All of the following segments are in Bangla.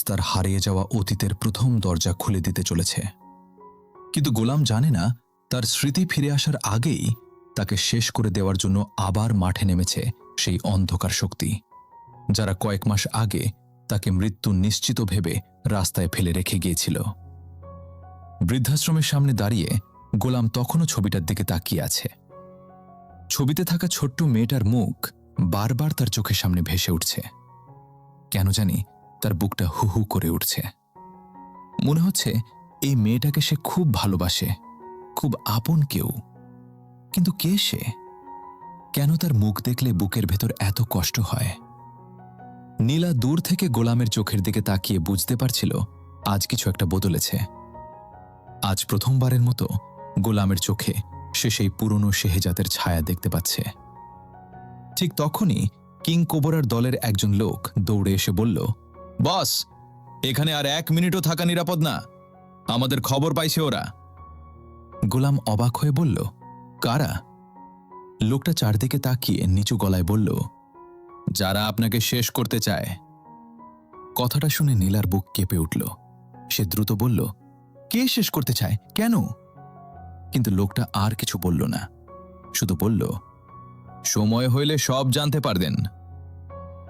তার হারিয়ে যাওয়া অতীতের প্রথম দরজা খুলে দিতে চলেছে। কিন্তু গোলাম জানে না তার স্মৃতি ফিরে আসার আগেই তাকে শেষ করে দেওয়ার জন্য আবার মাঠে নেমেছে সেই অন্ধকার শক্তি, যারা কয়েক মাস আগে তাকে মৃত্যু নিশ্চিত ভেবে রাস্তায় ফেলে রেখে গিয়েছিল। বৃদ্ধাশ্রমের সামনে দাঁড়িয়ে গোলাম তখনও ছবিটার দিকে তাকিয়ে আছে। ছবিতে থাকা ছোট্ট মেয়েটার মুখ বারবার তার চোখের সামনে ভেসে উঠছে। কেন জানি তার বুকটা হু হু করে উঠছে। মনে হচ্ছে এই মেয়েটাকে সে খুব ভালোবাসে, খুব আপন কেউ। কিন্তু কে সে? কেন তার মুখ দেখলে বুকের ভেতর এত কষ্ট হয়? নীলা দূর থেকে গোলামের চোখের দিকে তাকিয়ে বুঝতে পারছিল আজ কিছু একটা বদলেছে। আজ প্রথমবারের মতো গোলামের চোখে সে সেই পুরনো শেহজাদের ছায়া দেখতে পাচ্ছে। ঠিক তখনই কিং কোবরার দলের একজন লোক দৌড়ে এসে বলল, বস, এখানে আর 1 মিনিটও থাকা নিরাপদ না, আমাদের খবর পাইছে ওরা। গোলাম অবাক হয়ে বলল, কারা? লোকটা চারদিকে তাকিয়ে নিচু গলায় বলল, যারা আপনাকে শেষ করতে চায়। কথাটা শুনে নীলার বুক কেঁপে উঠল। সে দ্রুত বলল, কে শেষ করতে চায়, কেন? কিন্তু লোকটা আর কিছু বলল না, শুধু বলল, সময় হইলে সব জানতে পারবেন।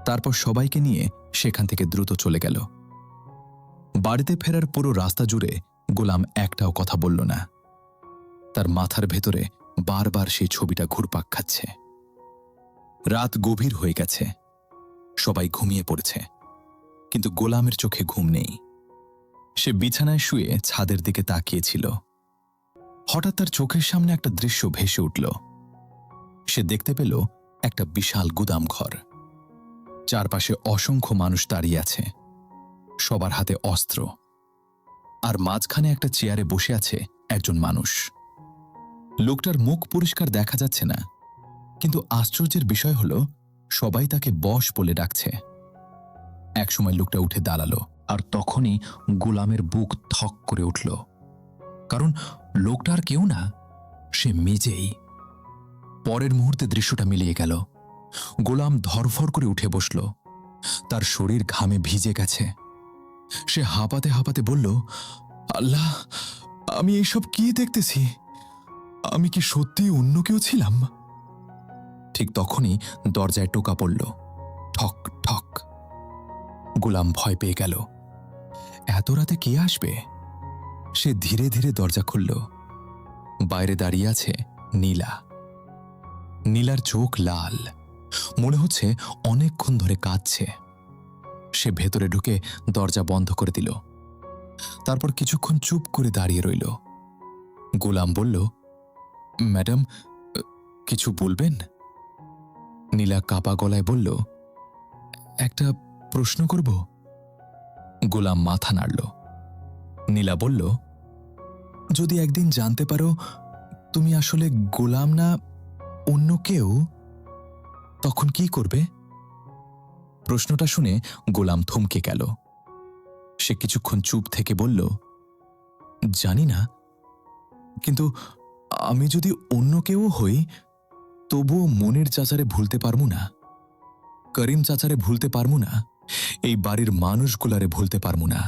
তারপর সবাইকে নিয়ে সেখান থেকে দ্রুত চলে গেল। বাড়িতে ফেরার পুরো রাস্তা জুড়ে গোলাম একটাও কথা বলল না। তার মাথার ভেতরে বারবার সেই ছবিটা ঘুরপাক খাচ্ছে। রাত গভীর হয়ে গেছে, সবাই ঘুমিয়ে পড়েছে, কিন্তু গোলামের চোখে ঘুম নেই। সে বিছানায় শুয়ে ছাদের দিকে তাকিয়েছিল। হঠাৎ তার চোখের সামনে একটা দৃশ্য ভেসে উঠল। সে দেখতে পেল একটা বিশাল গুদাম ঘর। চারপাশে অসংখ্য মানুষ দাঁড়িয়ে আছে, সবার হাতে অস্ত্র। আর মাঝখানে একটা চেয়ারে বসে আছে একজন মানুষ। লোকটার মুখ পরিষ্কার দেখা যাচ্ছে না, কিন্তু আশ্চর্যের বিষয় হল সবাই তাকে বস বলে ডাকছে। একসময় লোকটা উঠে দাঁড়ালো, আর তখনই গোলামের বুক থক করে উঠল। কারণ লোকটা আর কেউ না, সে নিজেই। পরের মুহূর্তে দৃশ্যটা মিলিয়ে গেল। গোলাম ধরফর করে উঠে বসল। তার শরীর ঘামে ভিজে গেছে। সে হাঁপাতে হাঁপাতে বলল, আল্লাহ, আমি এইসব কি দেখতেছি? আমি কি সত্যি অন্য কেউ ছিলাম? ঠিক তখনই দরজায় টোকা পড়ল, ঠক ঠক। গোলাম ভয় পেয়ে গেল। এত রাতে কে আসবে? সে ধীরে ধীরে দরজা খুলল। বাইরে দাঁড়িয়ে আছে নীলা। নীলার চোখ লাল, মনে হচ্ছে অনেকক্ষণ ধরে কাঁদছে। সে ভেতরে ঢুকে দরজা বন্ধ করে দিল। তারপর কিছুক্ষণ চুপ করে দাঁড়িয়ে রইল। গোলাম বলল, ম্যাডাম, কিছু বলবেন? নীলা কাপা গলায় বলল, একটা প্রশ্ন করব। গোলাম মাথা নাড়ল। নীলা বলল, যদি একদিন জানতে পারো তুমি আসলে গোলাম না অন্য কেউ, তখন কি করবে? প্রশ্নটা শুনে গোলাম থমকে গেল। সে কিছুক্ষণ চুপ থেকে বলল, জানি না, কিন্তু আমি যদি অন্য কেউ হই তবুও মনির চাচারে ভুলতে পারবো না, করিম চাচারে ভুলতে পারবো না, এই বাড়ির মানুষগুলারে ভুলতে পারবো না।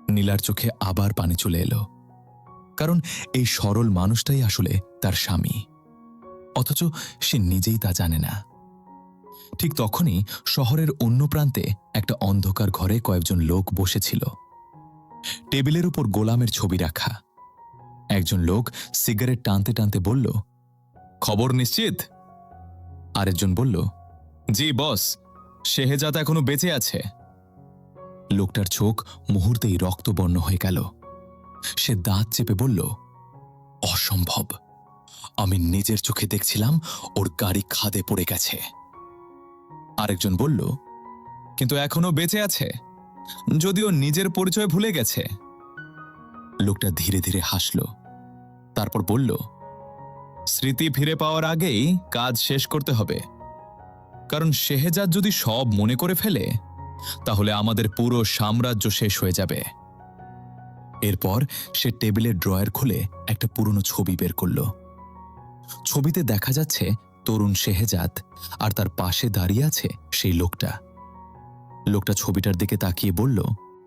নীলার চোখে আবার পানি চলে এলো, কারণ এই সরল মানুষটাই আসলে তার স্বামী, অথচ সে নিজেই তা জানে না। ঠিক তখনই শহরের অন্য প্রান্তে একটা অন্ধকার ঘরে কয়েকজন লোক বসেছিল। টেবিলের উপর গোলামের ছবি রাখা। একজন লোক সিগারেট টানতে টানতে বলল, খবর নিশ্চিত? আরেকজন বলল, জি বস, শেহজাদ এখনো বেঁচে আছে। লোকটার চোখ মুহূর্তেই রক্তবর্ণ হয়ে গেল। সে দাঁত চেপে বলল, অসম্ভব, আমি নিজের চোখে দেখছিলাম ওর গাড়ি খাদে পড়ে গেছে। আরেকজন বলল, কিন্তু এখনো বেঁচে আছে, যদিও নিজের পরিচয় ভুলে গেছে। লোকটা ধীরে ধীরে হাসল, তারপর বলল, স্মৃতি ফিরে পাওয়ার আগেই কাজ শেষ করতে হবে, কারণ শেহজাদ যদি সব মনে করে ফেলে তাহলে আমাদের পুরো সাম্রাজ্য শেষ হয়ে যাবে। এরপর সে টেবিলের ড্রয়ার খুলে একটা পুরনো ছবি বের করল। ছবিতে দেখা যাচ্ছে তরুণ শেহজাদ, আর তার পাশে দাঁড়িয়ে আছে সেই লোকটা। লোকটা ছবিটার দিকে তাকিয়ে বলল,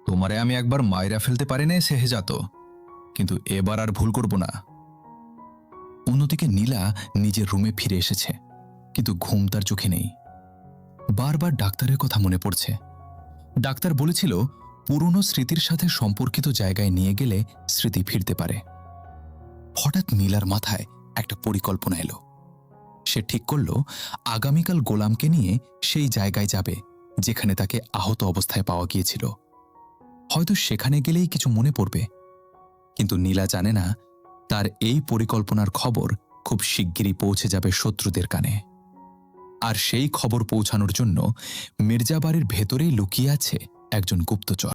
তোমারে আমি একবার মাইরা ফেলতে পারি না শেহজাত, কিন্তু এবার আর ভুল করব না। অন্যদিকে নীলা নিজের রুমে ফিরে এসেছে, কিন্তু ঘুম তার চোখে নেই। বারবার ডাক্তারের কথা মনে পড়ছে। ডাক্তার বলেছিল পুরনো স্মৃতির সাথে সম্পর্কিত জায়গায় নিয়ে গেলে স্মৃতি ফিরতে পারে। হঠাৎ নীলার মাথায় একটা পরিকল্পনা এলো। সে ঠিক করল আগামীকাল গোলামকে নিয়ে সেই জায়গায় যাবে যেখানে তাকে আহত অবস্থায় পাওয়া গিয়েছিল। হয়তো সেখানে গেলেই কিছু মনে পড়বে। কিন্তু নীলা জানে না তার এই পরিকল্পনার খবর খুব শিগগিরই পৌঁছে যাবে শত্রুদের কানে। আর সেই খবর পৌঁছানোর জন্য মির্জাবাড়ির ভেতরেই লুকিয়ে আছে একজন গুপ্তচর।